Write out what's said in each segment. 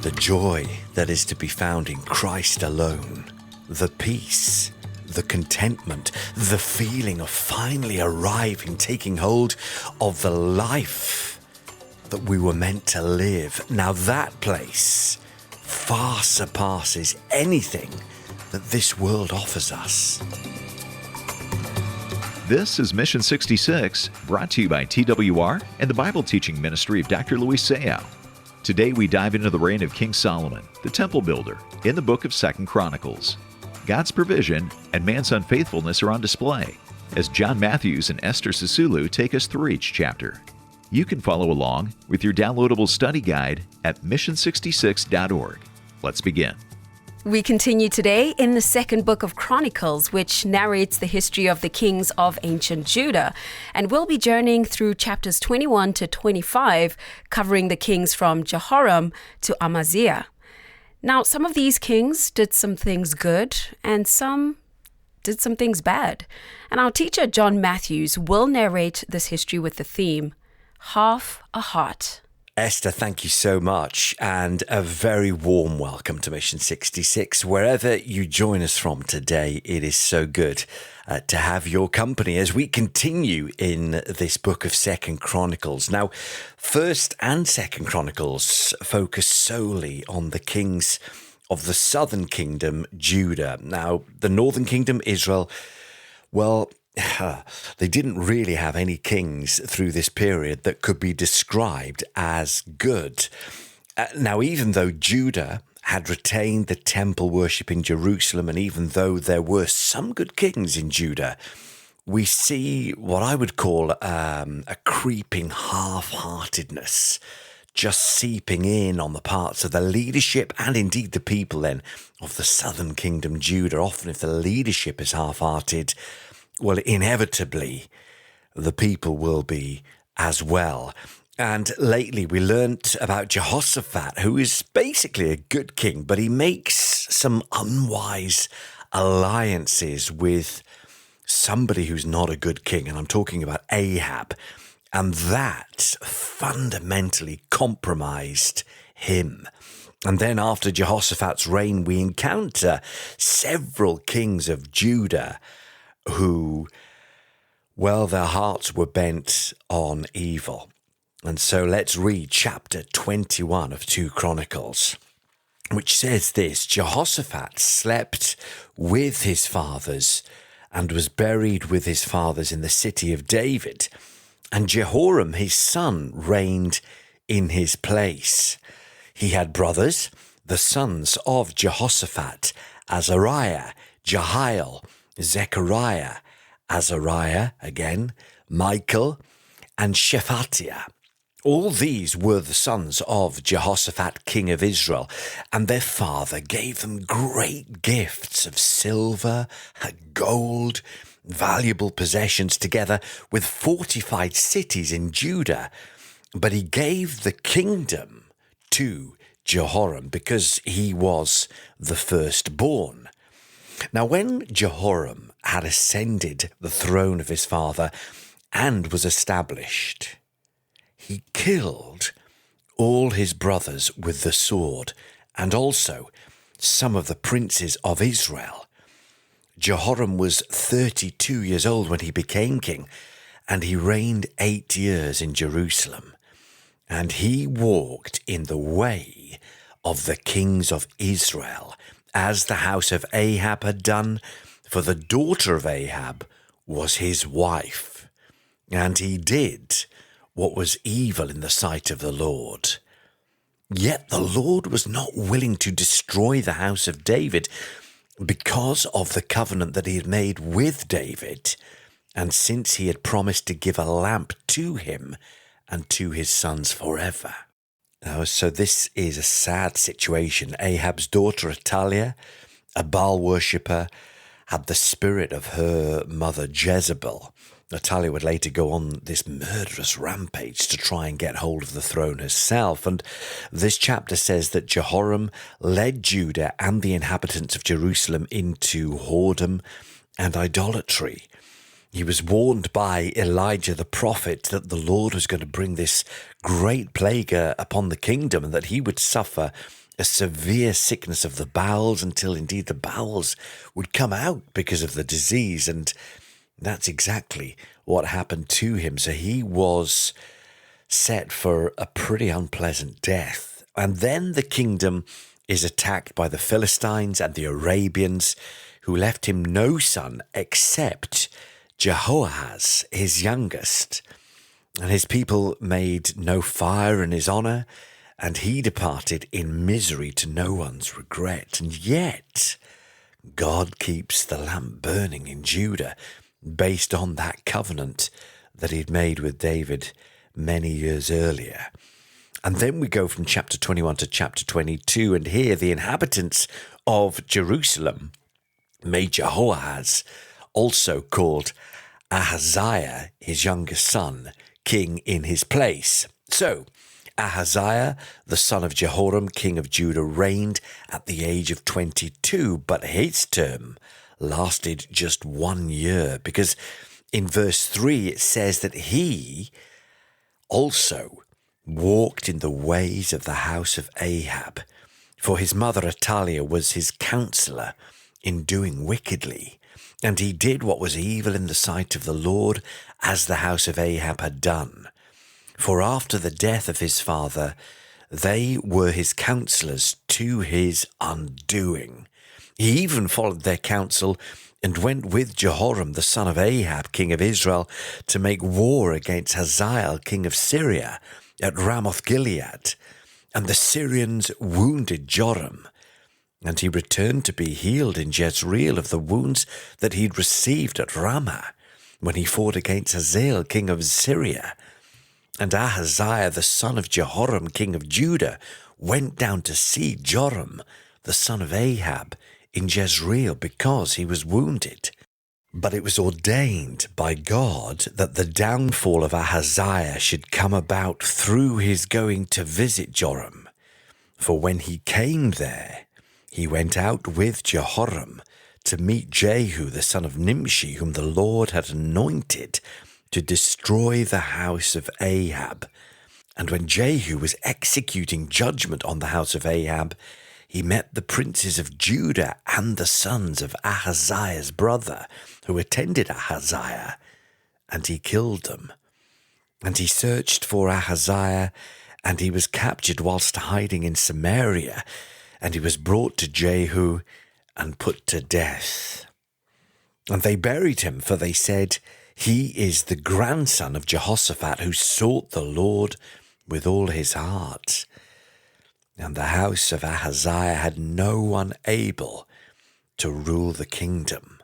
The joy that is to be found in Christ alone, the peace, the contentment, the feeling of finally arriving, taking hold of the life that we were meant to live. Now that place far surpasses anything that this world offers us. This is Mission 66, brought to you by TWR and the Bible teaching ministry of Dr. Luis Sayao. Today we dive into the reign of King Solomon, the temple builder, in the book of 2 Chronicles. God's provision and man's unfaithfulness are on display as John Matthews and Esther Sisulu take us through each chapter. You can follow along with your downloadable study guide at mission66.org. Let's begin. We continue today in the second book of Chronicles, which narrates the history of the kings of ancient Judah. And we'll be journeying through chapters 21 to 25, covering the kings from Jehoram to Amaziah. Now, some of these kings did some things good, and some did some things bad. And our teacher, John Matthews, will narrate this history with the theme, Half a Heart. Esther, thank you so much, and a very warm welcome to Mission 66. Wherever you join us from today, it is so good to have your company as we continue in this book of 2 Chronicles. Now, 1st and 2nd Chronicles focus solely on the kings of the southern kingdom, Judah. Now, the northern kingdom, Israel, well, they didn't really have any kings through this period that could be described as good. Now, even though Judah had retained the temple worship in Jerusalem, and even though there were some good kings in Judah, we see what I would call a creeping half-heartedness just seeping in on the parts of the leadership and indeed the people then of the southern kingdom, Judah. Often if the leadership is half-hearted, well, inevitably, the people will be as well. And lately we learnt about Jehoshaphat, who is basically a good king, but he makes some unwise alliances with somebody who's not a good king. And I'm talking about Ahab. And that fundamentally compromised him. And then after Jehoshaphat's reign, we encounter several kings of Judah who, well, their hearts were bent on evil. And so let's read chapter 21 of 2 Chronicles, which says this: Jehoshaphat slept with his fathers and was buried with his fathers in the city of David. And Jehoram, his son, reigned in his place. He had brothers, the sons of Jehoshaphat, Azariah, Jehiel, Zechariah, Azariah, again, Michael, and Shephatiah. All these were the sons of Jehoshaphat, king of Israel, and their father gave them great gifts of silver, gold, valuable possessions, together with fortified cities in Judah. But he gave the kingdom to Jehoram because he was the firstborn. Now, when Jehoram had ascended the throne of his father and was established, he killed all his brothers with the sword, and also some of the princes of Israel. Jehoram was 32 years old when he became king, and he reigned 8 years in Jerusalem. And he walked in the way of the kings of Israel, as the house of Ahab had done, for the daughter of Ahab was his wife. And he did what was evil in the sight of the Lord. Yet the Lord was not willing to destroy the house of David because of the covenant that he had made with David, and since he had promised to give a lamp to him and to his sons forever. So this is a sad situation. Ahab's daughter Athaliah, a Baal worshipper, had the spirit of her mother Jezebel. Athaliah would later go on this murderous rampage to try and get hold of the throne herself. And this chapter says that Jehoram led Judah and the inhabitants of Jerusalem into whoredom and idolatry. He was warned by Elijah the prophet that the Lord was going to bring this great plague upon the kingdom and that he would suffer a severe sickness of the bowels until indeed the bowels would come out because of the disease. And that's exactly what happened to him. So he was set for a pretty unpleasant death. And then the kingdom is attacked by the Philistines and the Arabians, who left him no son except Jehoahaz, his youngest. And his people made no fire in his honor, and he departed in misery to no one's regret. And yet, God keeps the lamp burning in Judah based on that covenant that he'd made with David many years earlier. And then we go from chapter 21 to chapter 22, and here the inhabitants of Jerusalem made Jehoahaz, also called Amaziah, his youngest son, king in his place. So Amaziah, the son of Jehoram, king of Judah, reigned at the age of 22, but his term lasted just 1 year, because in verse 3 it says that he also walked in the ways of the house of Ahab, for his mother Athaliah was his counselor in doing wickedly, and he did what was evil in the sight of the Lord, as the house of Ahab had done. For after the death of his father, they were his counselors to his undoing. He even followed their counsel and went with Jehoram, the son of Ahab, king of Israel, to make war against Hazael, king of Syria, at Ramoth Gilead. And the Syrians wounded Joram, and he returned to be healed in Jezreel of the wounds that he'd received at Ramah, when he fought against Hazael, king of Syria. And Ahaziah, the son of Jehoram, king of Judah, went down to see Joram, the son of Ahab, in Jezreel, because he was wounded. But it was ordained by God that the downfall of Ahaziah should come about through his going to visit Joram. For when he came there, he went out with Jehoram to meet Jehu, the son of Nimshi, whom the Lord had anointed to destroy the house of Ahab. And when Jehu was executing judgment on the house of Ahab, he met the princes of Judah and the sons of Ahaziah's brother, who attended Ahaziah, and he killed them. And he searched for Ahaziah, and he was captured whilst hiding in Samaria, and he was brought to Jehu and put to death. And they buried him, for they said, "He is the grandson of Jehoshaphat, who sought the Lord with all his heart." And the house of Ahaziah had no one able to rule the kingdom.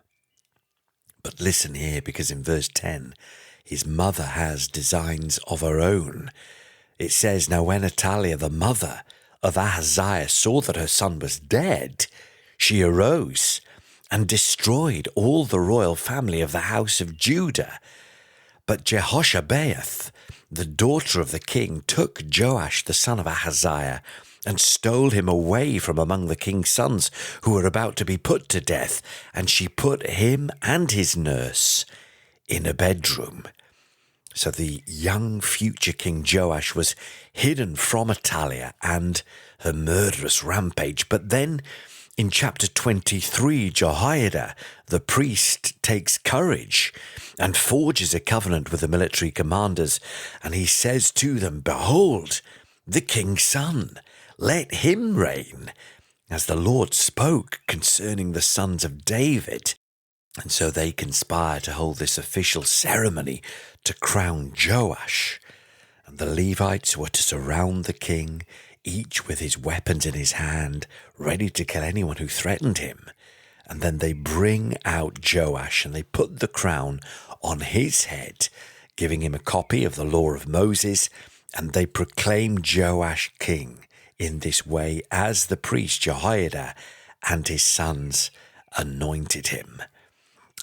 But listen here, because in verse 10, his mother has designs of her own. It says, "Now when Athaliah, the mother of Ahaziah, saw that her son was dead, she arose and destroyed all the royal family of the house of Judah. But Jehoshabeath, the daughter of the king, took Joash, the son of Amaziah, and stole him away from among the king's sons who were about to be put to death, and she put him and his nurse in a bedroom." So the young future King Joash was hidden from Athaliah and her murderous rampage. But then in chapter 23, Jehoiada, the priest, takes courage and forges a covenant with the military commanders, and he says to them, "Behold, the king's son, let him reign, as the Lord spoke concerning the sons of David." And so they conspire to hold this official ceremony to crown Joash. And the Levites were to surround the king, each with his weapons in his hand, ready to kill anyone who threatened him. And then they bring out Joash and they put the crown on his head, giving him a copy of the law of Moses, and they proclaim Joash king in this way, as the priest Jehoiada and his sons anointed him.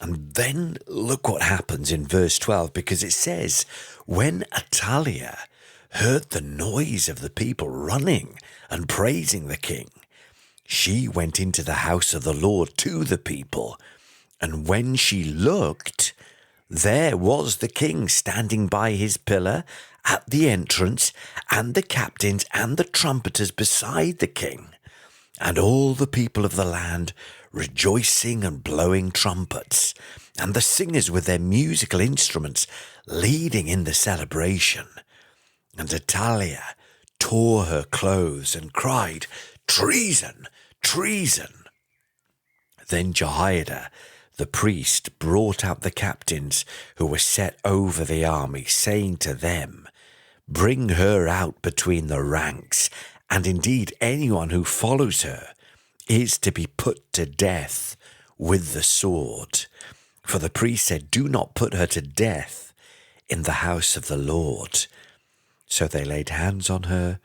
And then look what happens in verse 12, because it says, "When Athaliah heard the noise of the people running and praising the king, she went into the house of the Lord to the people. And when she looked, there was the king standing by his pillar at the entrance, and the captains and the trumpeters beside the king. and all the people of the land rejoicing and blowing trumpets, and the singers with their musical instruments leading in the celebration. And Athaliah tore her clothes and cried, "Treason! Treason!" Then Jehoiada the priest brought out the captains who were set over the army, saying to them, "Bring her out between the ranks, and indeed anyone who follows her is to be put to death with the sword." For the priest said, "Do not put her to death in the house of the Lord." So they laid hands on her,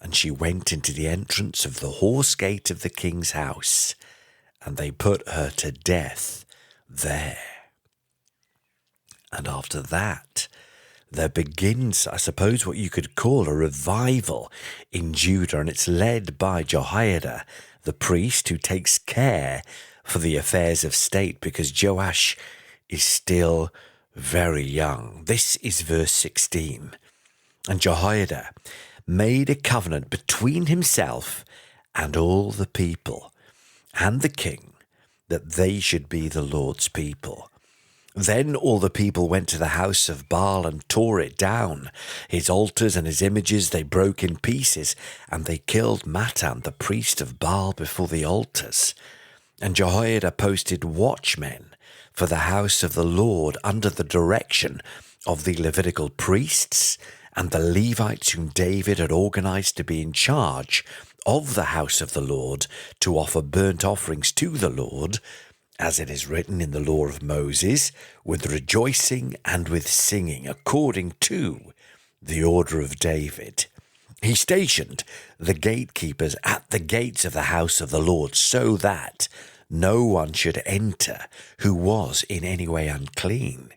and she went into the entrance of the horse gate of the king's house, and they put her to death there. And after that, there begins, I suppose, what you could call a revival in Judah, and it's led by Jehoiada, the priest, who takes care for the affairs of state because Joash is still very young. This is verse 16. And Jehoiada made a covenant between himself and all the people and the king that they should be the Lord's people. Then all the people went to the house of Baal and tore it down. His altars and his images they broke in pieces, and they killed Mattan, the priest of Baal, before the altars. And Jehoiada posted watchmen for the house of the Lord under the direction of the Levitical priests and the Levites whom David had organized to be in charge of the house of the Lord to offer burnt offerings to the Lord, as it is written in the law of Moses, with rejoicing and with singing, according to the order of David. He stationed the gatekeepers at the gates of the house of the Lord, so that no one should enter who was in any way unclean.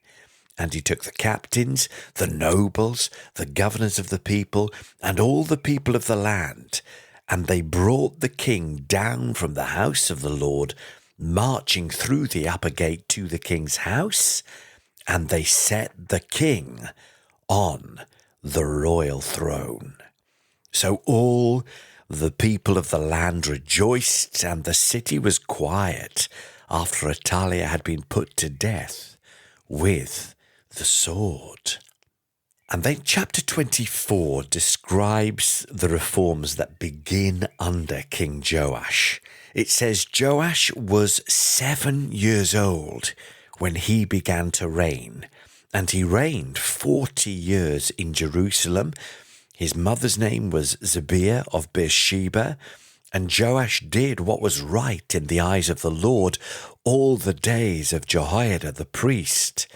And he took the captains, the nobles, the governors of the people, and all the people of the land, and they brought the king down from the house of the Lord, marching through the upper gate to the king's house, and they set the king on the royal throne. So all the people of the land rejoiced, and the city was quiet after Athaliah had been put to death with the sword. And then chapter 24 describes the reforms that begin under King Joash. It says Joash was 7 years old when he began to reign, and he reigned 40 years in Jerusalem. His mother's name was Zebiah of Beersheba, and Joash did what was right in the eyes of the Lord all the days of Jehoiada the priest.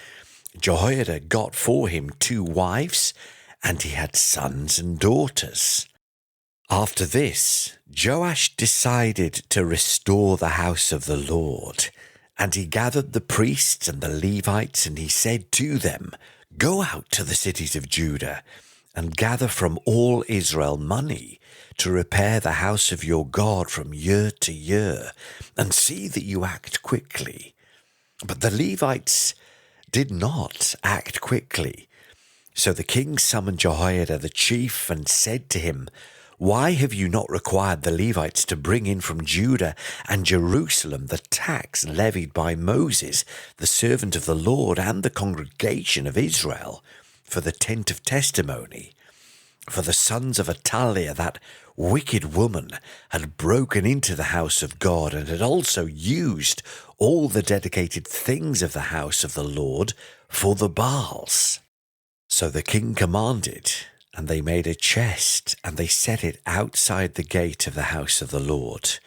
Jehoiada got for him 2 wives, and he had sons and daughters. After this, Joash decided to restore the house of the Lord, and he gathered the priests and the Levites, and he said to them, "Go out to the cities of Judah, and gather from all Israel money to repair the house of your God from year to year, and see that you act quickly." But the Levites did not act quickly. So the king summoned Jehoiada the chief and said to him, "Why have you not required the Levites to bring in from Judah and Jerusalem the tax levied by Moses, the servant of the Lord, and the congregation of Israel, for the tent of testimony?" For the sons of Athaliah, that wicked woman, had broken into the house of God, and had also used all the dedicated things of the house of the Lord for the Baals. So the king commanded, and they made a chest, and they set it outside the gate of the house of the Lord.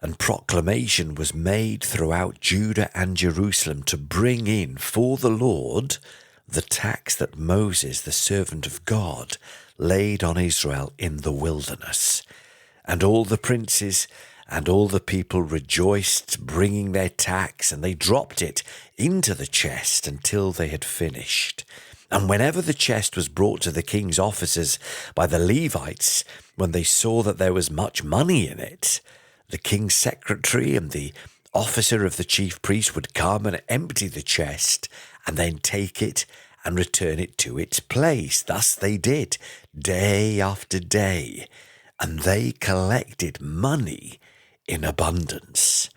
And proclamation was made throughout Judah and Jerusalem to bring in for the Lord the tax that Moses, the servant of God, laid on Israel in the wilderness. And all the princes and all the people rejoiced, bringing their tax, and they dropped it into the chest until they had finished. And whenever the chest was brought to the king's officers by the Levites, when they saw that there was much money in it, the king's secretary and the officer of the chief priest would come and empty the chest, and then take it and return it to its place. Thus they did, day after day, and they collected money in abundance.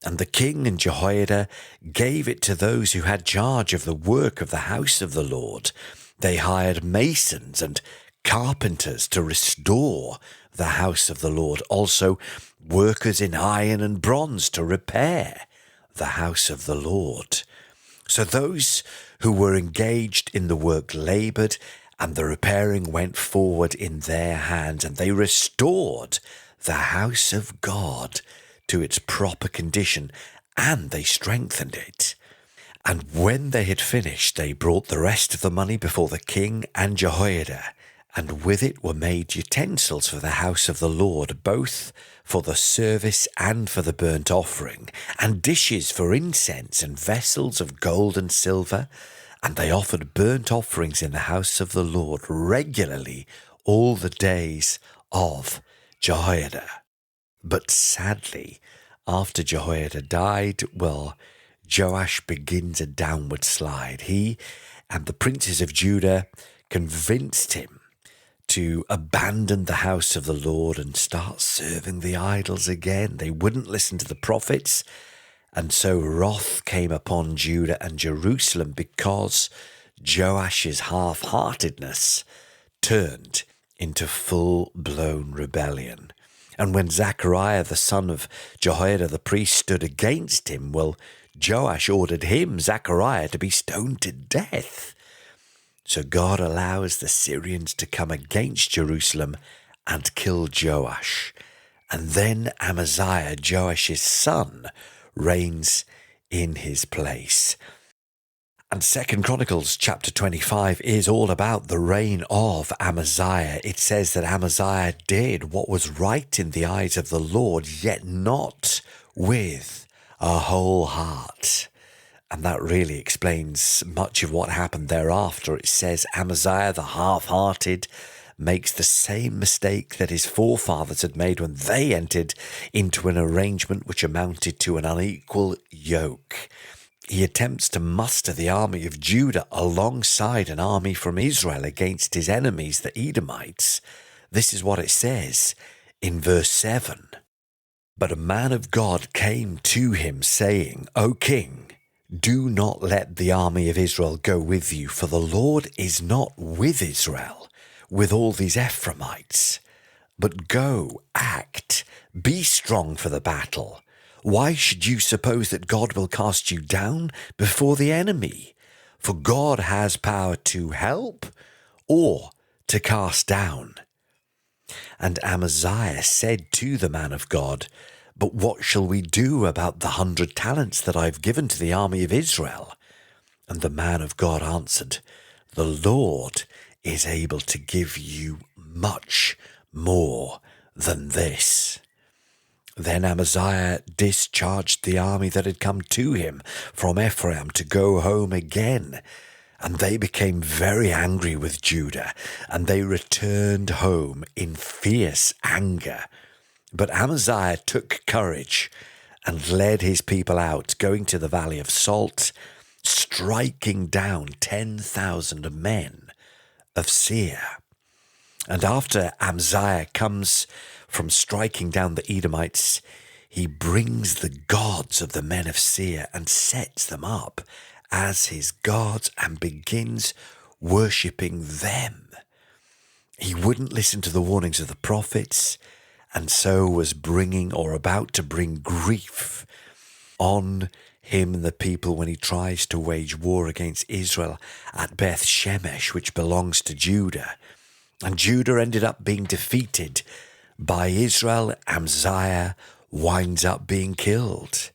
And the king and Jehoiada gave it to those who had charge of the work of the house of the Lord. They hired masons and carpenters to restore the house of the Lord, also workers in iron and bronze to repair the house of the Lord. So those who were engaged in the work laboured, and the repairing went forward in their hands, and they restored the house of God to its proper condition, and they strengthened it. And when they had finished, they brought the rest of the money before the king and Jehoiada, and with it were made utensils for the house of the Lord, both for the service and for the burnt offering, and dishes for incense, and vessels of gold and silver. And they offered burnt offerings in the house of the Lord regularly all the days of Jehoiada. But sadly, after Jehoiada died, Joash begins a downward slide. He and the princes of Judah convinced him to abandon the house of the Lord and start serving the idols again. They wouldn't listen to the prophets. And so wrath came upon Judah and Jerusalem because Joash's half-heartedness turned into full-blown rebellion. And when Zechariah, the son of Jehoiada the priest, stood against him, Joash ordered him, Zechariah, to be stoned to death. So God allows the Syrians to come against Jerusalem and kill Joash. And then Amaziah, Joash's son, reigns in his place. And 2 Chronicles chapter 25 is all about the reign of Amaziah. It says that Amaziah did what was right in the eyes of the Lord, yet not with a whole heart. And that really explains much of what happened thereafter. It says Amaziah, the half-hearted, makes the same mistake that his forefathers had made when they entered into an arrangement which amounted to an unequal yoke. He attempts to muster the army of Judah alongside an army from Israel against his enemies, the Edomites. This is what it says in verse 7. But a man of God came to him, saying, O king, do not let the army of Israel go with you, for the Lord is not with Israel, with all these Ephraimites. But go, act, be strong for the battle. Why should you suppose that God will cast you down before the enemy? For God has power to help or to cast down. And Amaziah said to the man of God, But what shall we do about the 100 talents that I've given to the army of Israel? And the man of God answered, The Lord is able to give you much more than this. Then Amaziah discharged the army that had come to him from Ephraim to go home again. And they became very angry with Judah, and they returned home in fierce anger. But Amaziah took courage and led his people out, going to the valley of Salt, striking down 10,000 men of Seir. And after Amaziah comes from striking down the Edomites, he brings the gods of the men of Seir and sets them up as his gods and begins worshipping them. He wouldn't listen to the warnings of the prophets, and so was bringing or about to bring grief on him and the people when he tries to wage war against Israel at Beth Shemesh, which belongs to Judah. And Judah ended up being defeated by Israel. Amaziah winds up being killed.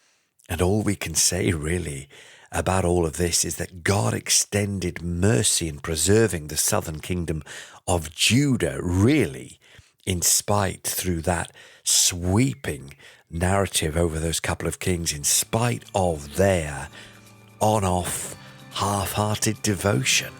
And all we can say really about all of this is that God extended mercy in preserving the southern kingdom of Judah, really, in spite through that sweeping narrative over those couple of kings, in spite of their on-off, half-hearted devotion.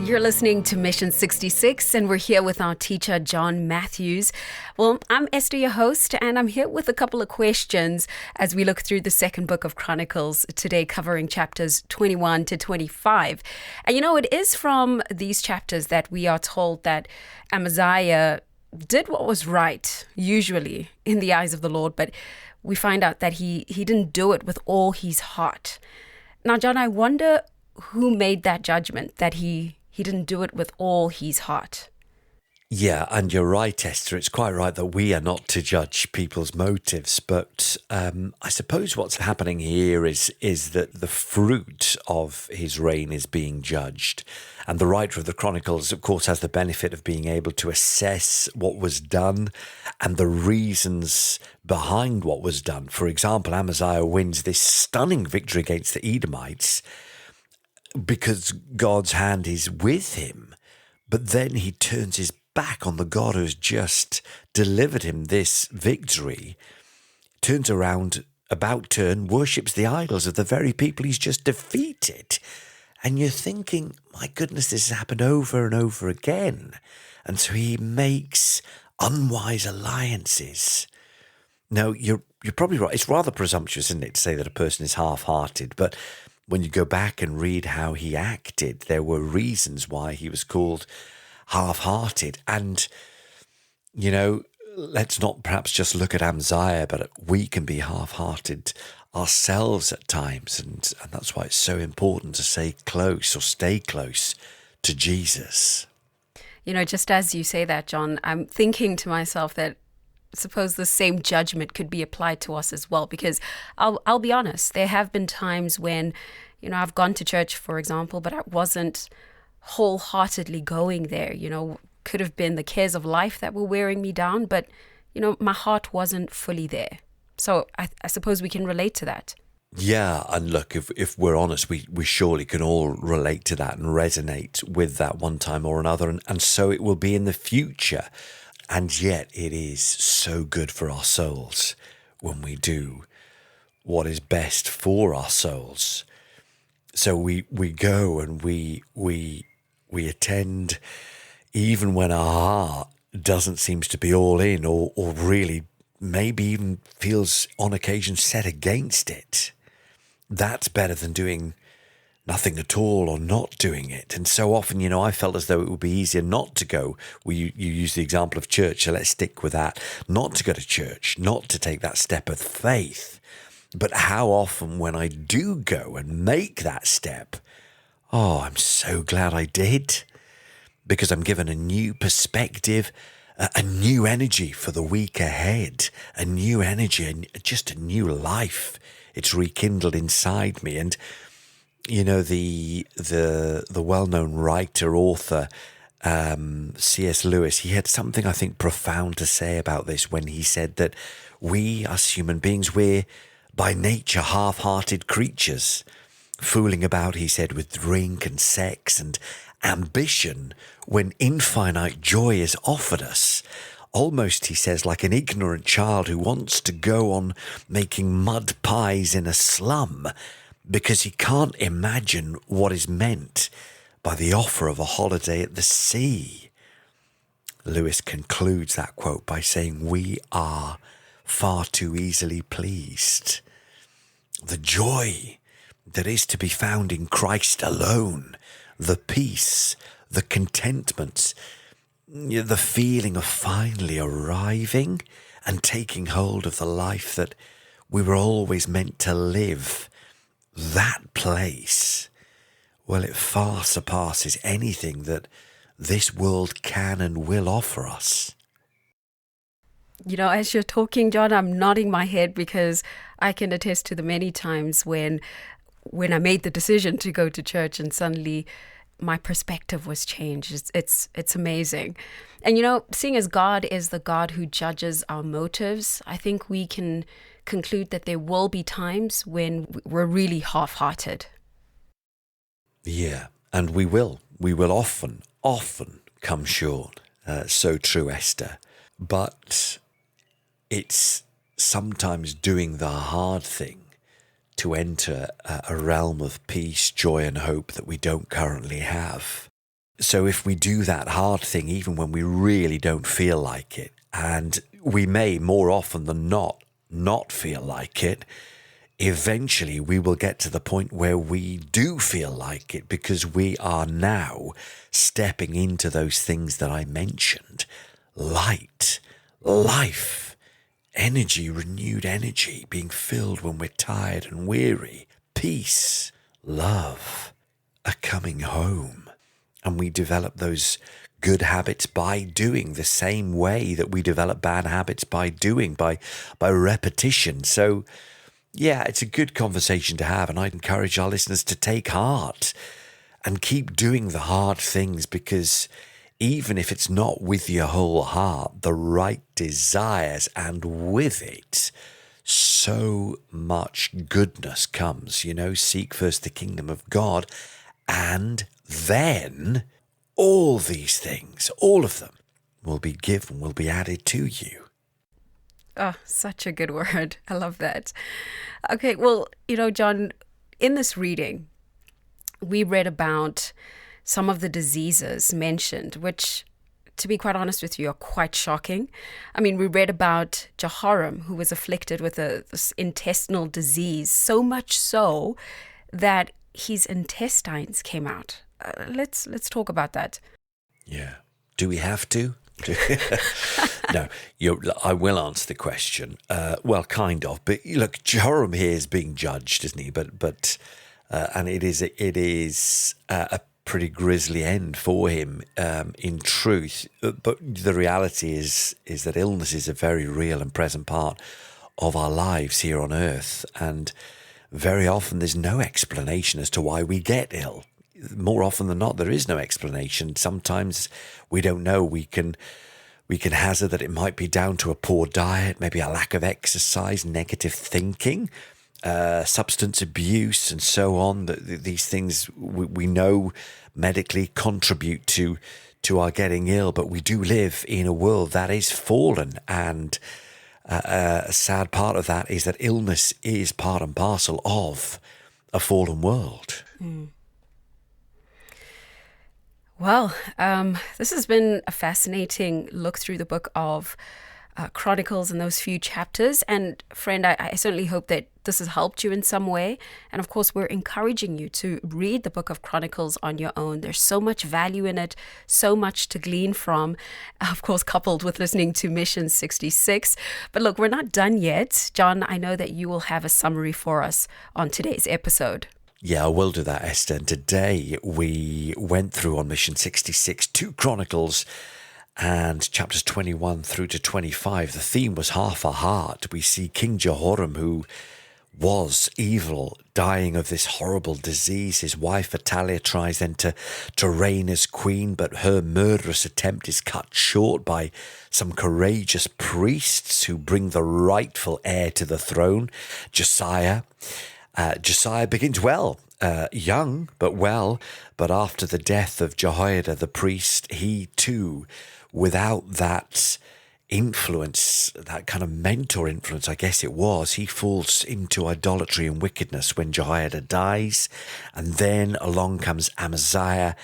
You're listening to Mission 66, and we're here with our teacher, John Matthews. Well, I'm Esther, your host, and I'm here with a couple of questions as we look through the second book of Chronicles today, covering chapters 21 to 25. And it is from these chapters that we are told that Amaziah did what was right, usually, in the eyes of the Lord, but we find out that he didn't do it with all his heart. Now, John, I wonder who made that judgment that he didn't do it with all his heart. Yeah, and you're right, Esther. It's quite right that we are not to judge people's motives, but I suppose what's happening here is that the fruit of his reign is being judged. And the writer of the Chronicles, of course, has the benefit of being able to assess what was done and the reasons behind what was done. For example, Amaziah wins this stunning victory against the Edomites because God's hand is with him, but then he turns his back on the God who's just delivered him this victory, turns around, about turn, worships the idols of the very people he's just defeated. And you're thinking, my goodness, this has happened over and over again. And so he makes unwise alliances. Now, you're probably right. It's rather presumptuous, isn't it, to say that a person is half-hearted, but when you go back and read how he acted, there were reasons why he was called half-hearted. And, let's not perhaps just look at Amaziah, but we can be half-hearted ourselves at times. And that's why it's so important to stay close to Jesus. Just as you say that, John, I'm thinking to myself that suppose the same judgment could be applied to us as well, because I'll be honest, there have been times when, I've gone to church, for example, but I wasn't wholeheartedly going there. Could have been the cares of life that were wearing me down, but, my heart wasn't fully there. So I suppose we can relate to that. Yeah, and look, if we're honest, we surely can all relate to that and resonate with that one time or another, and so it will be in the future. And yet it is so good for our souls when we do what is best for our souls. So we go and we attend even when our heart doesn't seem to be all in or really maybe even feels on occasion set against it. That's better than doing nothing at all or not doing it. And so often, I felt as though it would be easier not to go. Well, you use the example of church, so let's stick with that. Not to go to church, not to take that step of faith. But how often when I do go and make that step, I'm so glad I did, because I'm given a new perspective, a new energy for the week ahead, a new energy, and just a new life. It's rekindled inside me. And the well-known writer, author, C.S. Lewis, he had something, I think, profound to say about this when he said that we, as human beings, we're by nature half-hearted creatures, fooling about, he said, with drink and sex and ambition when infinite joy is offered us. Almost, he says, like an ignorant child who wants to go on making mud pies in a slum, because he can't imagine what is meant by the offer of a holiday at the sea. Lewis concludes that quote by saying, we are far too easily pleased. The joy that is to be found in Christ alone, the peace, the contentment, the feeling of finally arriving and taking hold of the life that we were always meant to live, that place, well, it far surpasses anything that this world can and will offer us. As you're talking, John, I'm nodding my head because I can attest to the many times when I made the decision to go to church and suddenly my perspective was changed. It's amazing. And, seeing as God is the God who judges our motives, I think we can conclude that there will be times when we're really half-hearted. Yeah, and we will often come short. So true, Esther. But it's sometimes doing the hard thing to enter a realm of peace, joy, and hope that we don't currently have. So if we do that hard thing, even when we really don't feel like it, and we may more often than not feel like it, eventually we will get to the point where we do feel like it, because we are now stepping into those things that I mentioned: light, life, energy, renewed energy, being filled when we're tired and weary, peace, love, a coming home. And we develop those good habits by doing the same way that we develop bad habits by doing, by repetition. So yeah, it's a good conversation to have, and I'd encourage our listeners to take heart and keep doing the hard things, because even if it's not with your whole heart, the right desires, and with it, so much goodness comes. Seek first the kingdom of God, and then all these things, all of them, will be given, will be added to you. Oh, such a good word. I love that. Okay, well, John, in this reading, we read about some of the diseases mentioned, which, to be quite honest with you, are quite shocking. I mean, we read about Jehoram, who was afflicted with this intestinal disease, so much so that his intestines came out. Let's talk about that. Yeah. Do we have to? No, I will answer the question. Well, kind of. But look, Jehoram here is being judged, isn't he? But and it is a pretty grisly end for him, in truth. But the reality is that illness is a very real and present part of our lives here on earth, and very often there's no explanation as to why we get ill. More often than not, there is no explanation. Sometimes we don't know. We can hazard that it might be down to a poor diet, maybe a lack of exercise, negative thinking, substance abuse, and so on. These things we know medically contribute to our getting ill, but we do live in a world that is fallen, and a sad part of that is that illness is part and parcel of a fallen world. Mm. Well, this has been a fascinating look through the book of Chronicles and those few chapters. And friend, I certainly hope that this has helped you in some way. And of course, we're encouraging you to read the book of Chronicles on your own. There's so much value in it, so much to glean from, of course, coupled with listening to Mission 66. But look, we're not done yet. John, I know that you will have a summary for us on today's episode. Yeah, I will do that, Esther. And today we went through on Mission 66 2 Chronicles and chapters 21 through to 25. The theme was half a heart. We see King Jehoram, who was evil, dying of this horrible disease. His wife Athaliah tries then to reign as queen, but her murderous attempt is cut short by some courageous priests who bring the rightful heir to the throne, Josiah. Josiah begins well, young but well, but after the death of Jehoiada the priest, he too, without that influence, that kind of mentor influence, I guess it was, he falls into idolatry and wickedness when Jehoiada dies. And then along comes Amaziah,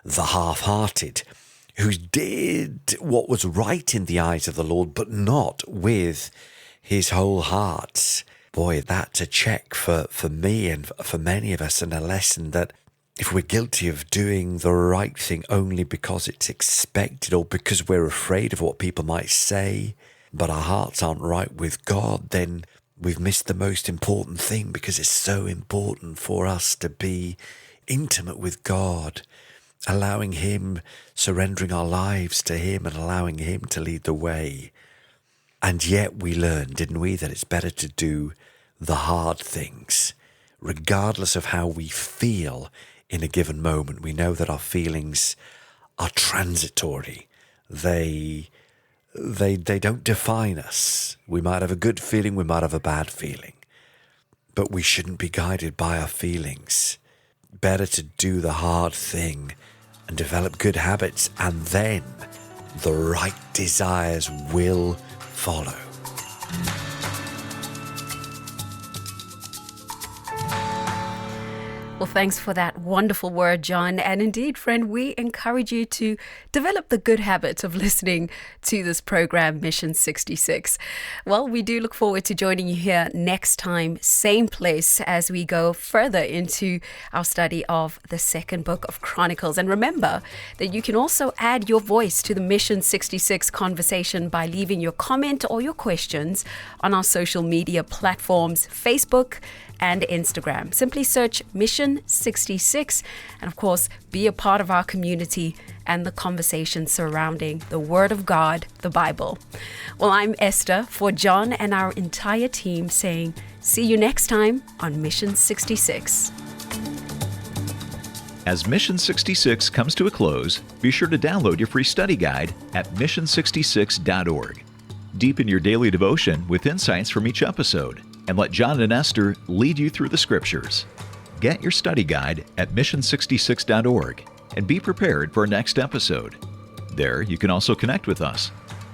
the half-hearted, who did what was right in the eyes of the Lord, but not with his whole heart. Boy, that's a check for me and for many of us, and a lesson that if we're guilty of doing the right thing only because it's expected or because we're afraid of what people might say, but our hearts aren't right with God, then we've missed the most important thing, because it's so important for us to be intimate with God, allowing Him, surrendering our lives to Him and allowing Him to lead the way. And yet we learned, didn't we, that it's better to do the hard things, regardless of how we feel in a given moment. We know that our feelings are transitory. They don't define us. We might have a good feeling, we might have a bad feeling, but we shouldn't be guided by our feelings. Better to do the hard thing and develop good habits, and then the right desires will follow. Well, thanks for that wonderful word, John. And indeed, friend, we encourage you to develop the good habit of listening to this program, Mission 66. Well, we do look forward to joining you here next time, same place, as we go further into our study of the second book of Chronicles. And remember that you can also add your voice to the Mission 66 conversation by leaving your comment or your questions on our social media platforms, Facebook and Instagram. Simply search Mission 66 and, of course, be a part of our community and the conversation surrounding the Word of God, the Bible. Well, I'm Esther for John and our entire team saying, see you next time on Mission 66. As Mission 66 comes to a close, be sure to download your free study guide at mission66.org. Deepen your daily devotion with insights from each episode, and let John and Esther lead you through the Scriptures. Get your study guide at mission66.org and be prepared for our next episode. There, you can also connect with us,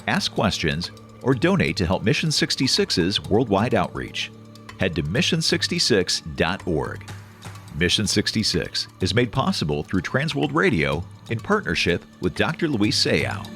ask questions, or donate to help Mission 66's worldwide outreach. Head to mission66.org. Mission 66 is made possible through Transworld Radio in partnership with Dr. Luis Sayao.